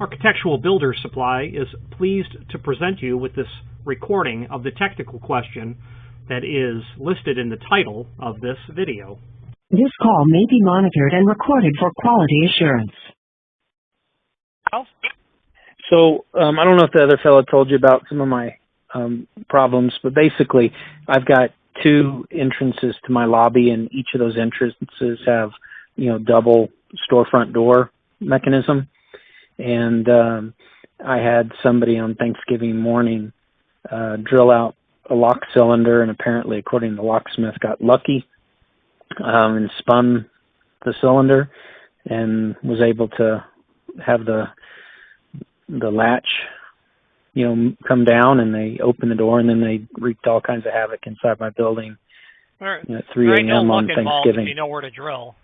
Architectural Builders Supply is pleased to present you with this recording of the technical question that is listed in the title of this video. This call may be monitored and recorded for quality assurance. So I don't know if the other fellow told you about some of my problems, but basically I've got two entrances to my lobby, and each of those entrances have, double storefront door mechanism. And I had somebody on Thanksgiving morning drill out a lock cylinder, and apparently, according to the locksmith, got lucky and spun the cylinder and was able to have the latch, come down, and they opened the door, and then they wreaked all kinds of havoc inside my building at 3 a.m. on Thanksgiving. You know where to drill.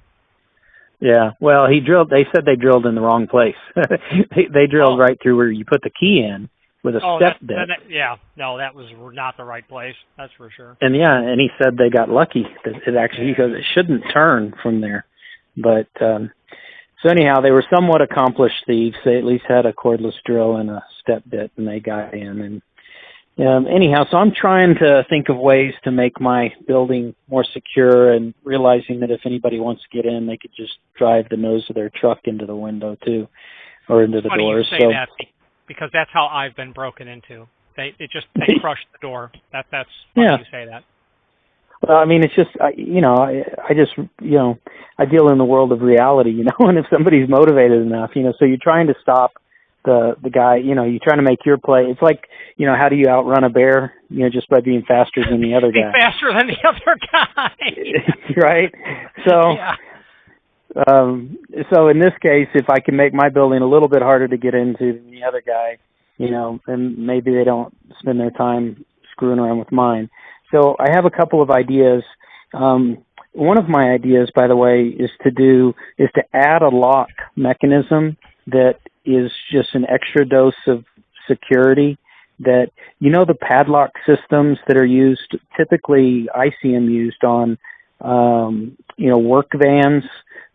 Yeah, well, they said they drilled in the wrong place. they drilled right through where you put the key in with a step bit. That was not the right place. That's for sure. And he said they got lucky. He goes, it shouldn't turn from there. But so anyhow, they were somewhat accomplished thieves. They at least had a cordless drill and a step bit, and they got in. And anyhow, so I'm trying to think of ways to make my building more secure, and realizing that if anybody wants to get in, they could just drive the nose of their truck into the window too, or into the doors. You say that because that's how I've been broken into. They crushed the door. That's why you say that. Well, I mean, it's just, I deal in the world of reality, and if somebody's motivated enough, so you're trying to stop the guy, you're trying to make your play. It's like, how do you outrun a bear? Just by being faster than the other guy. Faster than the other guy. Right? So, so in this case, if I can make my building a little bit harder to get into than the other guy, then maybe they don't spend their time screwing around with mine. So I have a couple of ideas. One of my ideas, by the way, is to add a lock mechanism that is just an extra dose of security. That, the padlock systems that are used, typically I see them used on, work vans.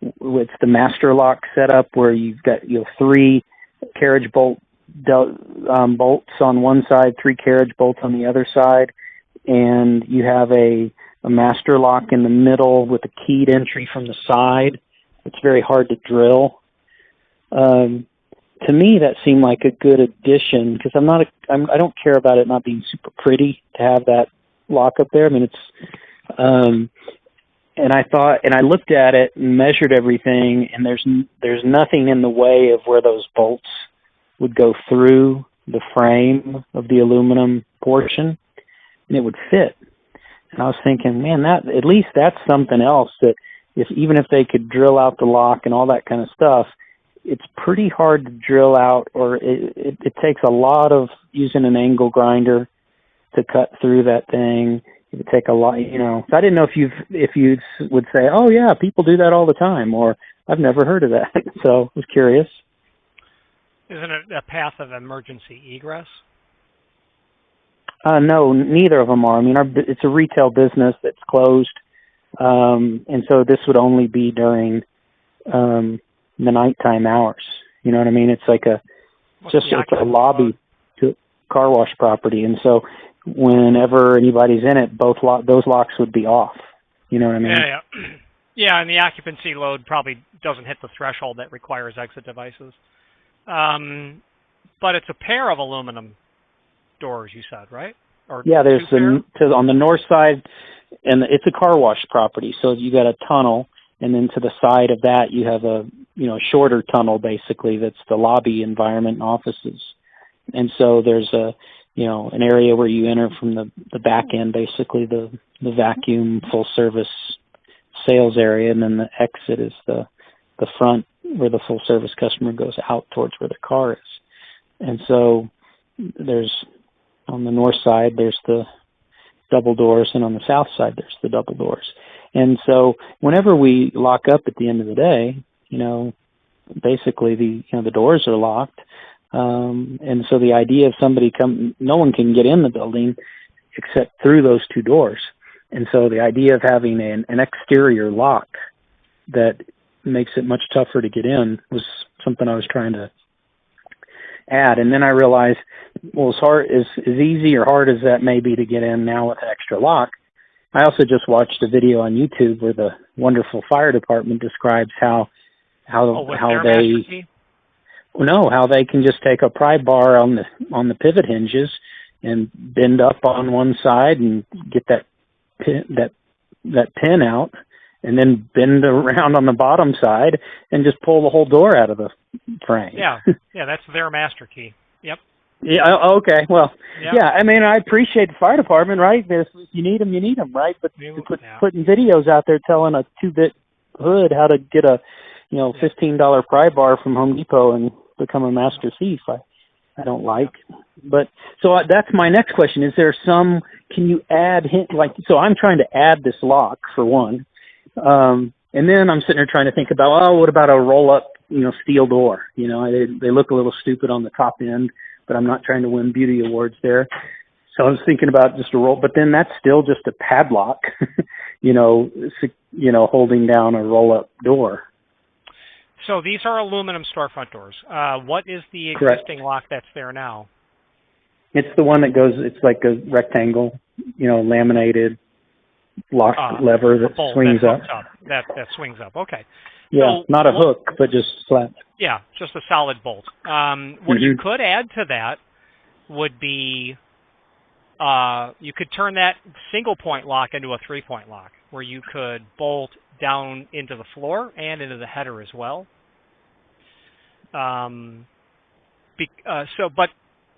It's the master lock setup where you've got, 3 carriage bolts on one side, 3 carriage bolts on the other side. And you have a master lock in the middle with a keyed entry from the side. It's very hard to drill. To me, that seemed like a good addition, because I don't care about it not being super pretty to have that lock up there. I mean, it's, and I looked at it and measured everything, and there's nothing in the way of where those bolts would go through the frame of the aluminum portion, and it would fit. And I was thinking, man, at least that's something else that even if they could drill out the lock and all that kind of stuff, it's pretty hard to drill out, or it takes a lot of using an angle grinder to cut through that thing. It would take a lot, So I didn't know if you would say, oh yeah, people do that all the time, or I've never heard of that. So I was curious. Isn't it a path of emergency egress? No, neither of them are. I mean, it's a retail business that's closed, and so this would only be during the nighttime hours. You know what I mean? It's like it's a lobby to a car wash property, and so whenever anybody's in it, those locks would be off. You know what I mean? Yeah, and the occupancy load probably doesn't hit the threshold that requires exit devices. But it's a pair of aluminum doors, you said, right? Or there's on the north side, and it's a car wash property, so you got a tunnel, and then to the side of that you have a shorter tunnel, basically, that's the lobby environment and offices. And so there's an area where you enter from the back end, basically the vacuum full service sales area, and then the exit is the front where the full service customer goes out towards where the car is. And so there's, on the north side, there's the double doors, and on the south side, there's the double doors. And so whenever we lock up at the end of the day, basically the doors are locked. And so the idea of no one can get in the building except through those 2 doors. And so the idea of having an exterior lock that makes it much tougher to get in was something I was trying to add. And then I realized, well, as easy or hard as that may be to get in now with an extra lock, I also just watched a video on YouTube where the wonderful fire department describes how they can just take a pry bar on the pivot hinges and bend up on one side and get that pin out, and then bend around on the bottom side and just pull the whole door out of the frame. Yeah, that's their master key. Yep. Yeah. Okay. Well. Yep. Yeah. I mean, I appreciate the fire department, right? If you need them, you need them, right? But putting videos out there telling a 2-bit hood how to get a $15 pry bar from Home Depot and become a master thief, I don't like. But so that's my next question. Is there can you add so I'm trying to add this lock for one. And then I'm sitting there trying to think about, what about a roll up, steel door? They look a little stupid on the top end, but I'm not trying to win beauty awards there. So I was thinking about just a roll, but then that's still just a padlock, holding down a roll up door. So these are aluminum storefront doors. What is the existing lock that's there now? It's the one that goes, it's like a rectangle, laminated lock lever that swings up. That swings up, okay. Yeah, so, not a hook, but just flat. Yeah, just a solid bolt. What you could add to that would be, you could turn that single-point lock into a 3-point lock, where you could bolt down into the floor and into the header as well. But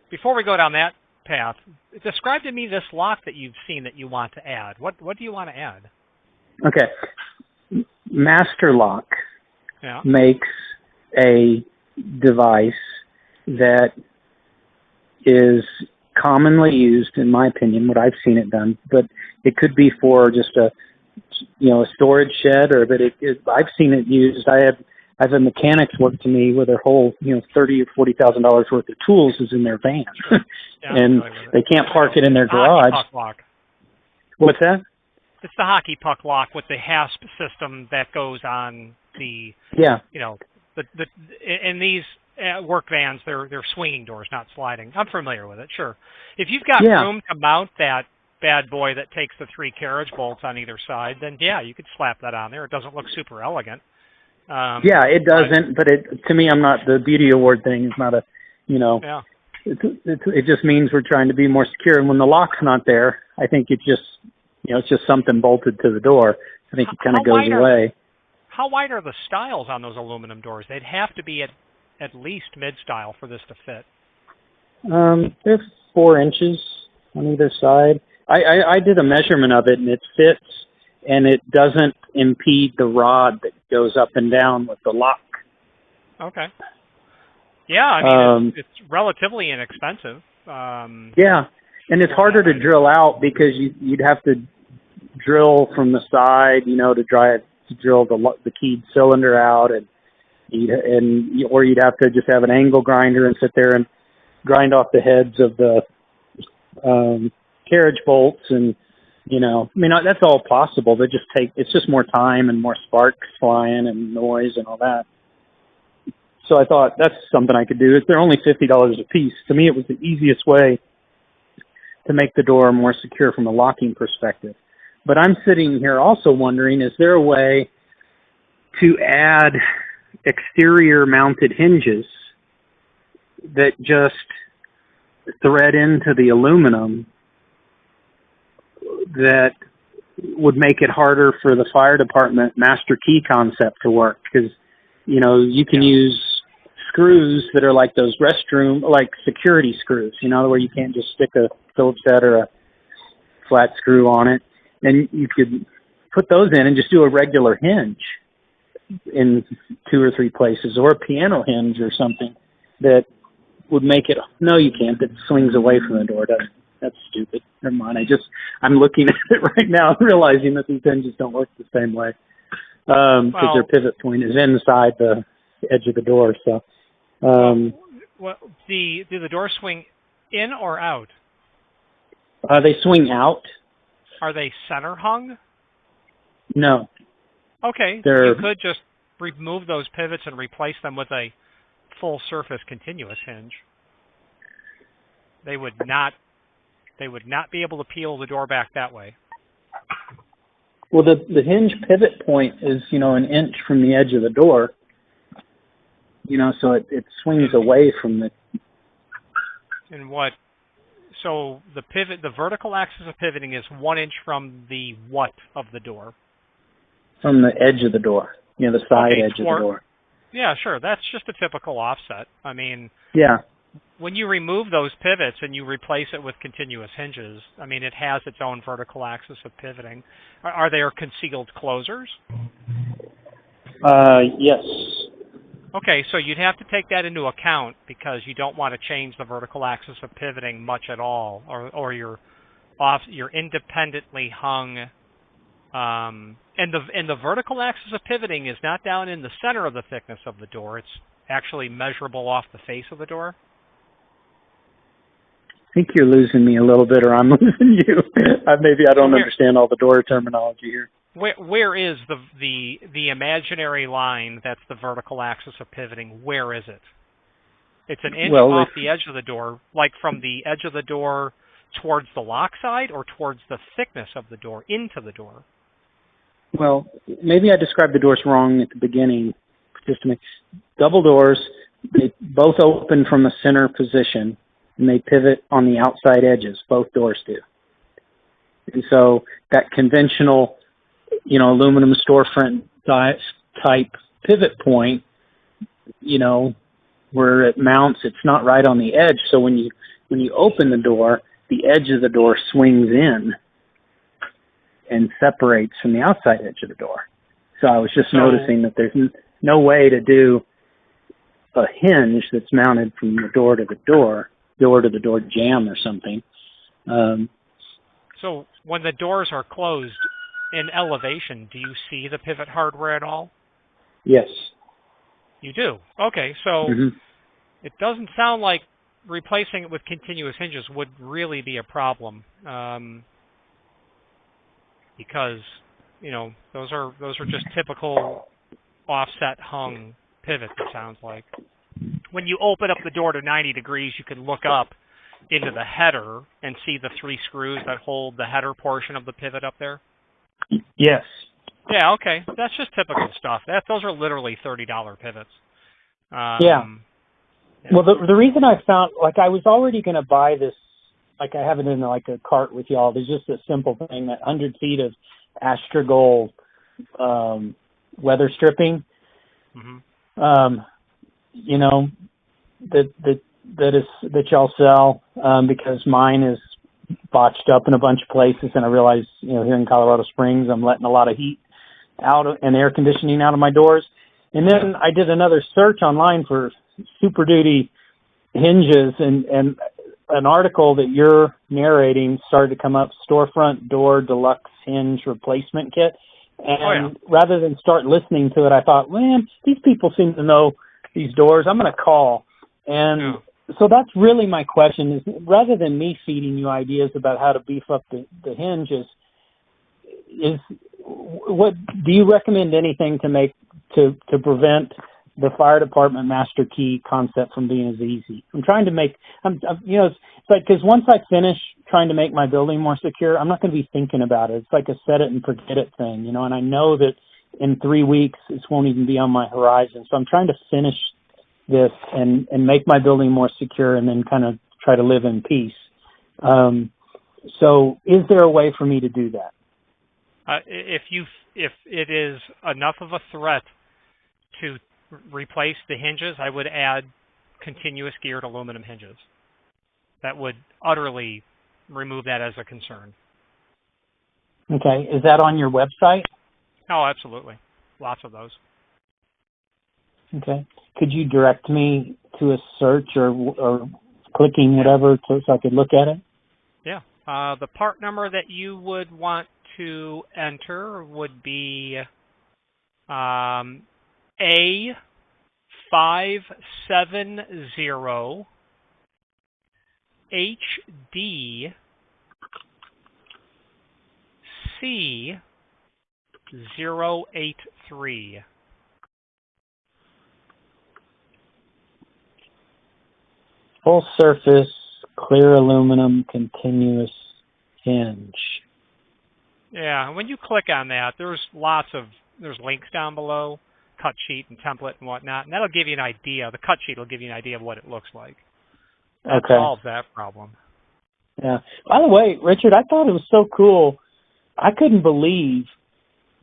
before we go down that path, describe to me this lock that you've seen that you want to add. What do you want to add? Okay. Master Lock makes a device that is commonly used, in my opinion, what I've seen it done, but it could be for just a storage shed, or but I've seen it used. I've had mechanics work to me where their whole, $30,000 or $40,000 worth of tools is in their van, and they can't park it in their garage. Hockey puck lock. What's that? It's the hockey puck lock with the hasp system that goes on the. Yeah. In these work vans, they're swinging doors, not sliding. I'm familiar with it. Sure. If you've got room to mount that bad boy that takes the 3 carriage bolts on either side, then you could slap that on there. It doesn't look super elegant. It doesn't, but to me, I'm not, the beauty award thing is not it just means we're trying to be more secure. And when the lock's not there, I think it's just something bolted to the door. I think it kind of goes away. How wide are the stiles on those aluminum doors? They'd have to be at least mid-stile for this to fit. They're 4 inches on either side. I did a measurement of it, and it fits, and it doesn't impede the rod that goes up and down with the lock. Okay. Yeah, I mean, it's relatively inexpensive. Yeah, and it's harder to drill out because you'd have to drill from the side, to drill the keyed cylinder out, or you'd have to just have an angle grinder and sit there and grind off the heads of the carriage bolts, and that's all possible. But it's just more time and more sparks flying and noise and all that. So I thought that's something I could do. They're only $50 a piece. To me, it was the easiest way to make the door more secure from a locking perspective. But I'm sitting here also wondering, is there a way to add exterior mounted hinges that just thread into the aluminum that would make it harder for the fire department master key concept to work? Because, you can use screws that are like those like security screws, where you can't just stick a Phillips head or a flat screw on it. And you could put those in and just do a regular hinge in 2 or 3 places, or a piano hinge or something that would make it. No, you can't. It swings away from the door. That's stupid. Never mind. I'm looking at it right now and realizing that these hinges don't work the same way because their pivot point is inside the edge of the door. So, do the doors swing in or out? They swing out. Are they center hung? No. Okay. You could just remove those pivots and replace them with a full surface continuous hinge. They would not be able to peel the door back that way. Well, the hinge pivot point is, an inch from the edge of the door, so it swings away from the... And what? So the vertical axis of pivoting is 1 inch from the what of the door? From the edge of the door, the side edge of the door. Yeah, sure. That's just a typical offset. I mean, yeah. When you remove those pivots and you replace it with continuous hinges, I mean, it has its own vertical axis of pivoting. Are there concealed closers? Yes. Okay, so you'd have to take that into account because you don't want to change the vertical axis of pivoting much at all, or you're independently hung. And the vertical axis of pivoting is not down in the center of the thickness of the door. It's actually measurable off the face of the door. I think you're losing me a little bit, or I'm losing you. Maybe I don't understand all the door terminology here. Where is the imaginary line that's the vertical axis of pivoting? Where is it? It's an inch off the edge of the door, like from the edge of the door towards the lock side or towards the thickness of the door into the door? Well, maybe I described the doors wrong at the beginning. Just to make double doors, they both open from a center position, and they pivot on the outside edges. Both doors do. And so that conventional, aluminum storefront type pivot point, where it mounts, it's not right on the edge. So when you open the door, the edge of the door swings in and separates from the outside edge of the door. So I was just noticing that there's no way to do a hinge that's mounted from the door to the door jamb or something. So when the doors are closed in elevation, do you see the pivot hardware at all? Yes. You do? Okay, so it doesn't sound like replacing it with continuous hinges would really be a problem, because those are just typical offset hung pivots. It sounds like when you open up the door to 90 degrees, you can look up into the header and see the 3 screws that hold the header portion of the pivot up there. Yes. Yeah. Okay, that's just typical stuff. Those are literally $30 pivots. Yeah. Well, the reason I found, I was already going to buy this, I have it in a cart with y'all. There's just a simple thing, that 100 feet of Astragold weather stripping, that y'all sell, because mine is botched up in a bunch of places, and I realize, here in Colorado Springs, I'm letting a lot of heat out and air conditioning out of my doors. And then I did another search online for Super Duty hinges, and an article that you're narrating started to come up, storefront door deluxe hinge replacement kit. And rather than start listening to it, I thought, man, these people seem to know these doors. I'm going to call. And so that's really my question, is rather than me feeding you ideas about how to beef up the hinges, what do you recommend anything to make to prevent the fire department master key concept from being as easy? I'm trying to make, it's like, because once I finish trying to make my building more secure, I'm not going to be thinking about it. It's like a set it and forget it thing, and I know that in 3 weeks, this won't even be on my horizon. So I'm trying to finish this and make my building more secure, and then kind of try to live in peace. So is there a way for me to do that? If it is enough of a threat to replace the hinges, I would add continuous geared aluminum hinges. That would utterly remove that as a concern. Okay. Is that on your website? Oh, absolutely. Lots of those. Okay. Could you direct me to a search or clicking whatever so I could look at it? Yeah. The part number that you would want to enter would be A570 HD C083. Full surface Clear aluminum continuous hinge. Yeah, when you click on that, there's links down below, cut sheet and template and whatnot, and that'll give you an idea. The cut sheet will give you an idea of what it looks like. That solves that problem. Yeah. By the way, Richard, I thought it was so cool. I couldn't believe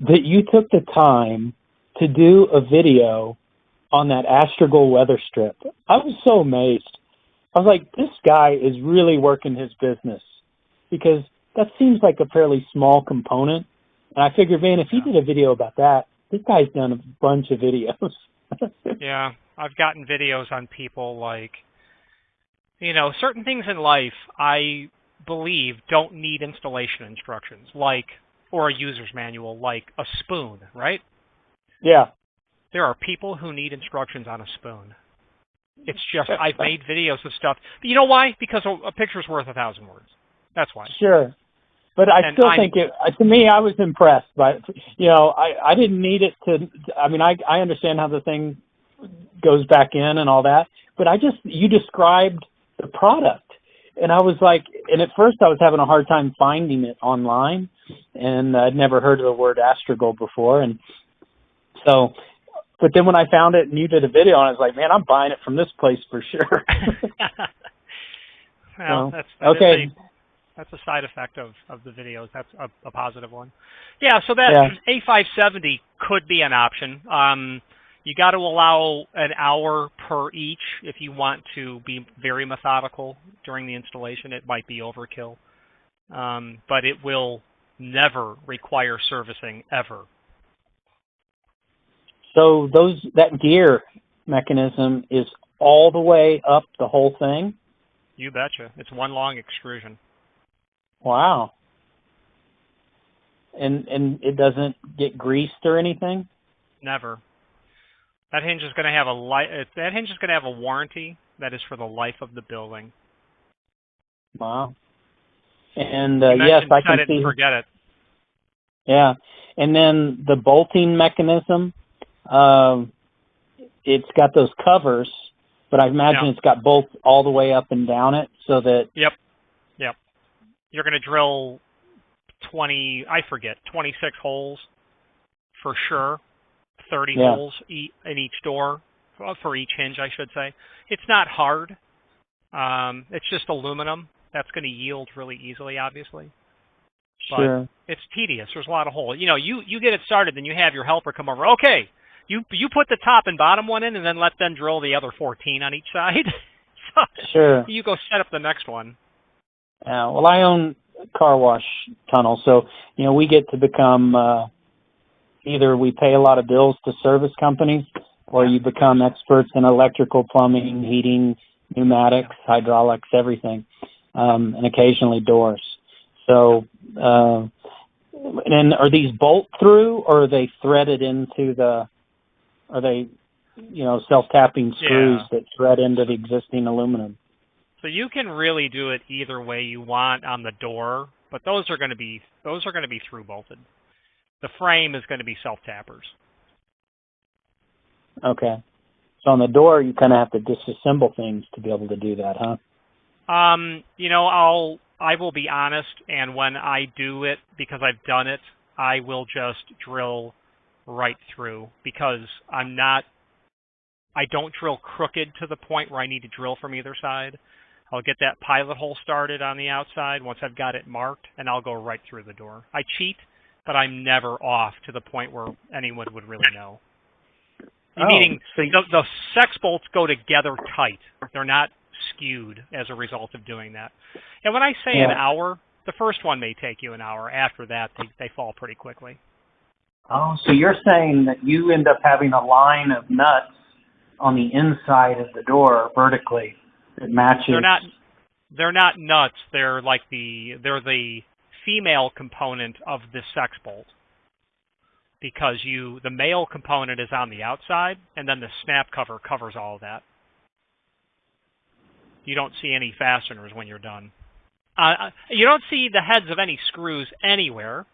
that you took the time to do a video on that Astragal weather strip. I was so amazed. I was like, this guy is really working his business, because that seems like a fairly small component. And I figured, man, if he did a video about that, this guy's done a bunch of videos. Yeah, I've gotten videos on people like, certain things in life I believe don't need installation instructions, or a user's manual, like a spoon, right? Yeah. There are people who need instructions on a spoon. It's just, I've made videos of stuff. But you know why? Because a picture's worth 1,000 words. That's why. Sure. But I think to me, I was impressed by, I didn't need it to, I understand how the thing goes back in and all that, but you described the product. And I was like, and at first I was having a hard time finding it online, and I'd never heard of the word Astragal before. And so, but then when I found it and you did a video, and I was like, man, I'm buying it from this place for sure. Well, that's a side effect of the videos. That's a positive one. Yeah, so that A570 could be an option. You got to allow an hour per each if you want to be very methodical during the installation. It might be overkill, but it will never require servicing ever. So that gear mechanism is all the way up the whole thing? You betcha. It's one long extrusion. Wow. And it doesn't get greased or anything? Never. That hinge is going to have a warranty that is for the life of the building. Wow. And yes, I can see. Forget it. Yeah, and then the bolting mechanism, it's got those covers, but I imagine it's got bolts all the way up and down it, so that. Yep. You're going to drill 26 holes for sure. 30 holes in each door, for each hinge, I should say. It's not hard. It's just aluminum. That's going to yield really easily, obviously. But it's tedious. There's a lot of holes. You get it started, then you have your helper come over. Okay, you put the top and bottom one in, and then let them drill the other 14 on each side. So you go set up the next one. Well, I own a car wash tunnel, so we get to become. Either we pay a lot of bills to service companies, or you become experts in electrical, plumbing, heating, pneumatics, hydraulics, everything, and occasionally doors. So, and are these bolt through, or are they threaded into are they, self-tapping screws that thread into the existing aluminum? So you can really do it either way you want on the door, but those are going to be through bolted. The frame is going to be self-tappers. Okay. So on the door, you kind of have to disassemble things to be able to do that, huh? I will be honest, and when I do it, because I've done it, I will just drill right through, because I don't drill crooked to the point where I need to drill from either side. I'll get that pilot hole started on the outside once I've got it marked, and I'll go right through the door. I cheat, but I'm never off to the point where anyone would really know. Meaning the sex bolts go together tight. They're not skewed as a result of doing that. And when I say an hour, the first one may take you an hour. After that, they fall pretty quickly. Oh, so you're saying that you end up having a line of nuts on the inside of the door vertically that matches. They're not nuts. They're the female component of the sex bolt, because the male component is on the outside, and then the snap cover covers all of that. You don't see any fasteners when you're done. You don't see the heads of any screws anywhere,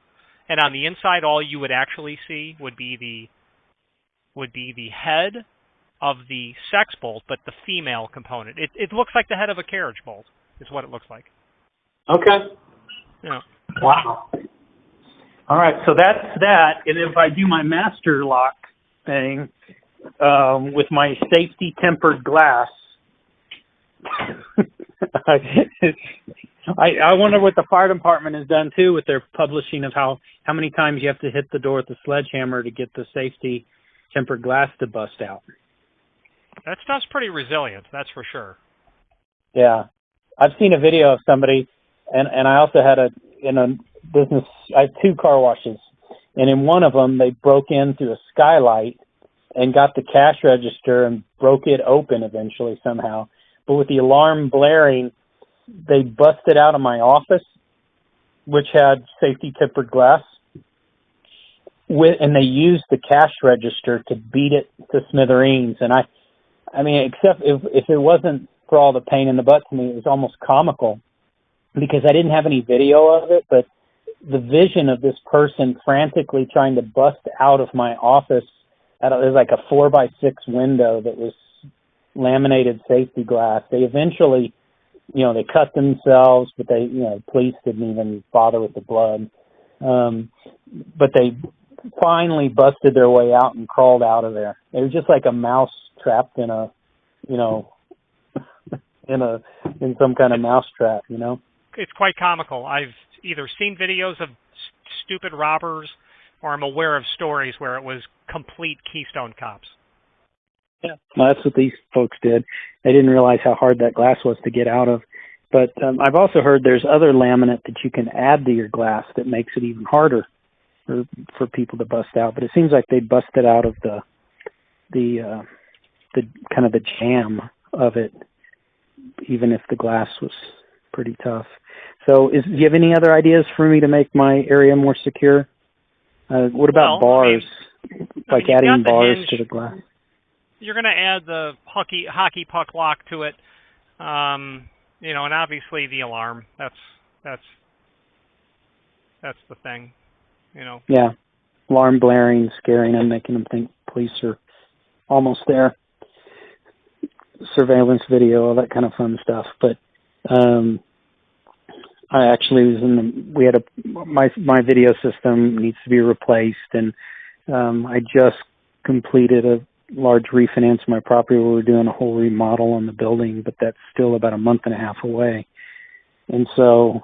and on the inside, all you would actually see would be the head of the sex bolt, but the female component. It looks like the head of a carriage bolt. is what it looks like. Okay. Yeah. Wow. All right, so that's that. And if I do my master lock thing with my safety tempered glass, I wonder what the fire department has done too with their publishing of how many times you have to hit the door with the sledgehammer to get the safety tempered glass to bust out. That stuff's pretty resilient, that's for sure. Yeah. I've seen a video of somebody, and I also had in a business, I have 2 car washes, and in one of them they broke in through a skylight and got the cash register and broke it open eventually somehow. But with the alarm blaring, they busted out of my office, which had safety tempered glass, and they used the cash register to beat it to smithereens. And I mean, except if it wasn't for all the pain in the butt to me, it was almost comical because I didn't have any video of it, but the vision of this person frantically trying to bust out of my office, it was like a 4x6 window that was laminated safety glass. They eventually, they cut themselves, but they, police didn't even bother with the blood. But they finally busted their way out and crawled out of there. It was just like a mouse trapped in a, in some kind of mouse trap, It's quite comical. I've either seen videos of stupid robbers or I'm aware of stories where it was complete Keystone Cops. Yeah, well, that's what these folks did. They didn't realize how hard that glass was to get out of. But I've also heard there's other laminate that you can add to your glass that makes it even harder for people to bust out. But it seems like they busted out of the kind of the jam of it, even if the glass was pretty tough. So do you have any other ideas for me to make my area more secure? What about bars? Adding bars to the glass? You're going to add the hockey puck lock to it, and obviously the alarm. That's the thing, Yeah, alarm blaring, scaring them, making them think police are almost there. Surveillance video, all that kind of fun stuff. But I actually was my video system needs to be replaced, and I just completed a large refinance of my property where we're doing a whole remodel on the building, but that's still about a month and a half away. And so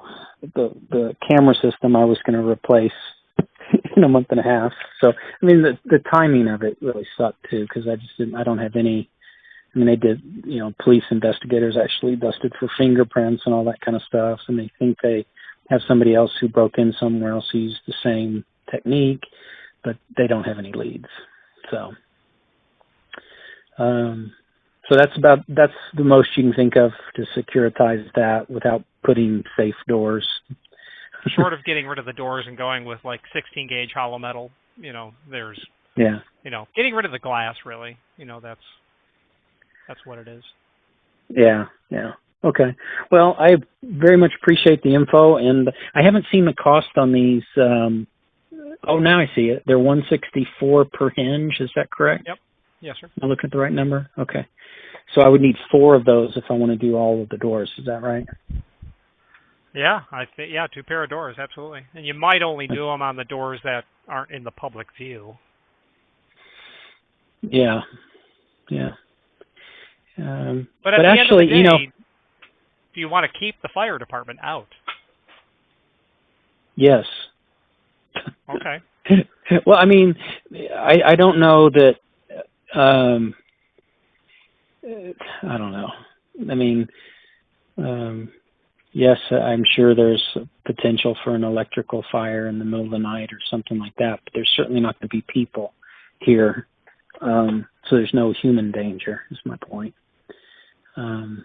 the camera system I was going to replace in a month and a half. So, I mean, the timing of it really sucked too, because I don't have any, they did, police investigators actually busted for fingerprints and all that kind of stuff. And they think they have somebody else who broke in somewhere else who used the same technique, but they don't have any leads. So that's the most you can think of to securitize that without putting safe doors. Short of getting rid of the doors and going with like 16 gauge hollow metal, there's, getting rid of the glass really, that's what it is. Yeah. Okay. Well, I very much appreciate the info, and I haven't seen the cost on these. Now I see it. They're $164 per hinge. Is that correct? Yep. Yes, sir. Am I looking at the right number? Okay. So I would need 4 of those if I want to do all of the doors. Is that right? Yeah, I think 2 pair of doors, absolutely. And you might only do them on the doors that aren't in the public view. Yeah. But at the actually, end of the day, do you want to keep the fire department out? Yes. Okay. Well, I mean, I don't know that. I don't know. I mean, yes, I'm sure there's potential for an electrical fire in the middle of the night or something like that, but there's certainly not going to be people here. So there's no human danger, is my point. The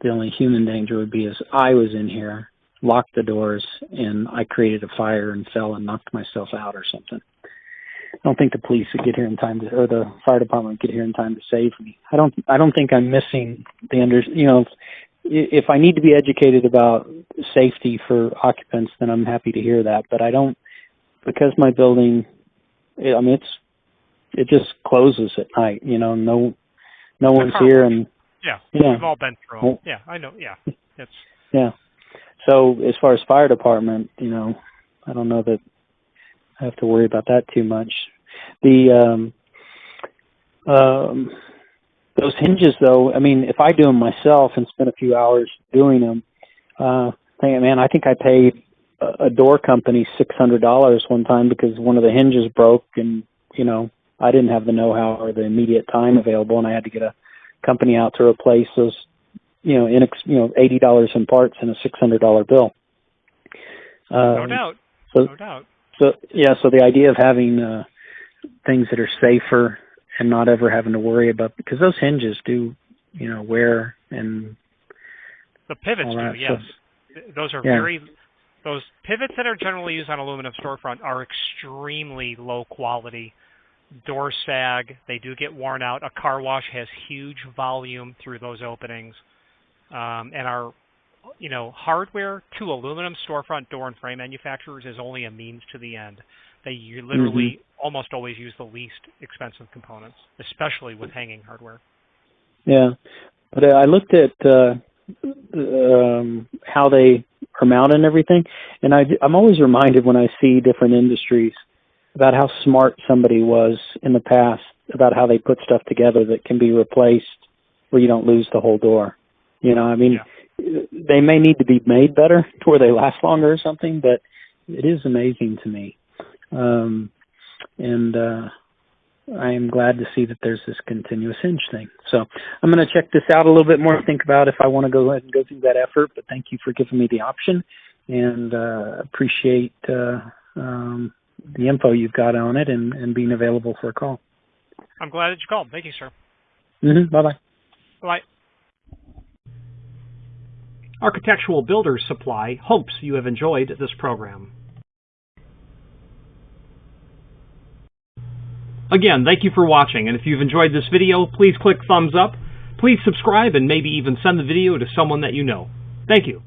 only human danger would be if I was in here, locked the doors, and I created a fire and fell and knocked myself out or something. I don't think the police would get here in time or the fire department would get here in time to save me. I don't think I'm missing if I need to be educated about safety for occupants, then I'm happy to hear that. But I don't, because my building, it just closes at night. No one's here, and Yeah. Yeah. We've all been through them. Yeah, I know. Yeah. It's Yeah. So as far as fire department, I don't know that I have to worry about that too much. The those hinges, though, I mean, if I do them myself and spend a few hours doing them, I think I paid a door company $600 one time because one of the hinges broke, and I didn't have the know-how or the immediate time available, and I had to get a company out to replace those, $80 in parts and a $600 bill. no doubt. So, no doubt. So the idea of having things that are safer and not ever having to worry about, because those hinges do, wear and the pivots all that, do, yes. Those are those pivots that are generally used on aluminum storefront are extremely low quality. Doors sag, they do get worn out. A car wash has huge volume through those openings. And our, hardware to aluminum storefront door and frame manufacturers is only a means to the end. They literally almost always use the least expensive components, especially with hanging hardware. Yeah, but I looked at how they are mounted and everything, and I'm always reminded when I see different industries about how smart somebody was in the past about how they put stuff together that can be replaced where you don't lose the whole door. They may need to be made better to where they last longer or something, but it is amazing to me. I am glad to see that there's this continuous hinge thing. So I'm going to check this out a little bit more, think about if I want to go ahead and go through that effort, but thank you for giving me the option, and appreciate the info you've got on it and being available for a call. I'm glad that you called. Thank you, sir. Bye-bye. Bye. Architectural Builders Supply hopes you have enjoyed this program. Again, thank you for watching, and if you've enjoyed this video, please click thumbs up, please subscribe, and maybe even send the video to someone that you know. Thank you.